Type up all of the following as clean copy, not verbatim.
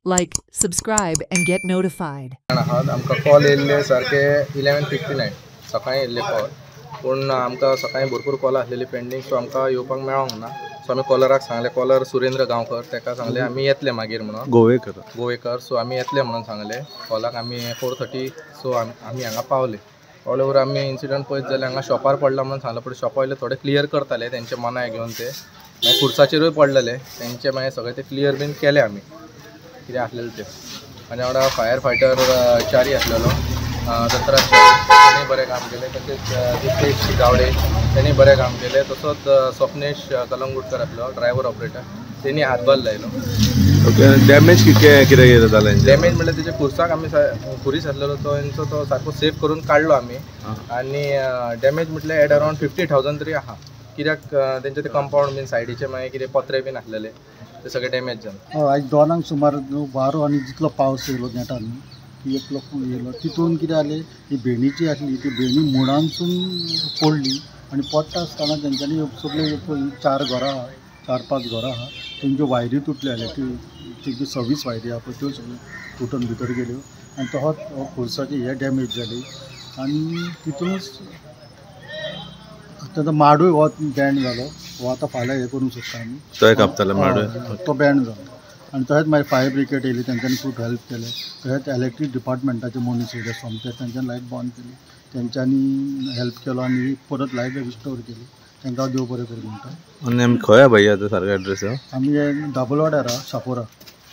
Like, subscribe, and get notified. आमकां call येयल्ले सारखे 11:59 सकाळी येयल्ले कॉल पूण आमकां सकाळी भरपूर कॉल आसलेली पेंडींग सो आमकां येवपाक मेळोंक ना सो आमी कॉलराक सांगले कॉलर सुरेंद्र गांवकर ताका सांगले आमी येतले मागीर म्हणून गोवेकर सो आमी येतले म्हणून सांगले कॉलाक आमी 4:30 सो आमी हांगा पावले वर आमी इन्सिडंट पळयत जाल्यार हांगा शॉपार पडला म्हणून सांगलें पूण शॉपा वयले थोडे क्लियर करताले तेंचे मनाय घेवन ते मागीर खुर्साचेरूय पडलेले तेंचे मागीर सगळे ते क्लियर बीन केले आमी कितें आसलेलें तें आनी वांगडा फायर फायटर चारी आसलेलो दत्तराज ताणें बरें काम केलें तशेंच दिपेश गावडे ताणें बरें काम केलें तसोच स्वप्नेश कलंगूटकर आसलो ड्रायव्हर ऑपरेटर तेणी हातभार लायलो. डॅमेज कितें जालें डॅमेज म्हणल्यार तेजे खुर्साक आमी खुरीस आसलेलो तो सारको सेफ करून काडलो आमी आनी डॅमेज म्हटल्यार एट अरावंड 50,000 तरी आहा कित्याक तेंचे ते कंपाउंड बीन सायडीचे मागीर कितें पत्रे बीन आसलेले ते सगळे डॅमेज जाले. आयज 2 सुमार वारो आनी जितलो पावस येयलो नेटान ती एकलो येयलो तितून कितें जालें ही भेंडीची आसली ती भेंडी मुळांसून पडली आनी पडटा आसतना तेंच्यांनी सगळे 4-5 घरां आहा तेंच्यो वायरी तुटल्या तेंच्यो 26 वायरी आहा पळय त्यो सगळ्यो तुटून भितर गेल्यो आनी तोच खुर्साची हे डॅमेज जाली आनी तितूनच ताचो माडूय हो बँड जालो हो आतां फाल्यां हें करूंक सोदता आमी तो बँड जालो आनी तशेंच मागीर फायर ब्रिगेड येयली तेंच्यांनी खूब हेल्प केलें तशेंच इलेक्ट्रीक डिपार्टमेंटाचे मनीस येयले सोमते तेंच्यांनी लायट बंद केली तेंच्यांनी हेल्प केलो आनी परत लायट रिस्टोर केली तांकां देव बरें करूं म्हणटा. आनी आमी खंय भाई आतां सारको एड्रेस आमी दाबोल वाड्यार शापोरा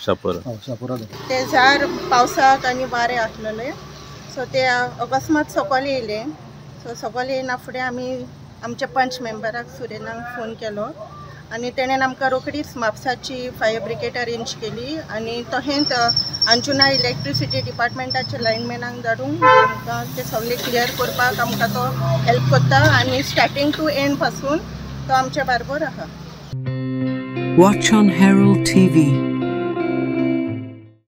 शापोरा ते झाड पावसाक आनी वारें आसलेले सो ते अकस्मात सकयल येयले सो सकयल येयना फुडें आमी आमच्या पंच मेंबराक सुरेनाक फोन केलो आनी तेणेन आमकां रोखडीच म्हापसाची फायर ब्रिगेड अरेंज केली आनी तशेंच अंजुना इलेक्ट्रिसिटी डिपार्टमेंटाच्या लायनमॅनाक धाडून आमकां ते सगळे क्लियर करपाक आमकां तो हेल्प करता आनी स्टार्टींग टू एंड पासून तो आमच्या बरोबर आहा. Watch on Herald TV.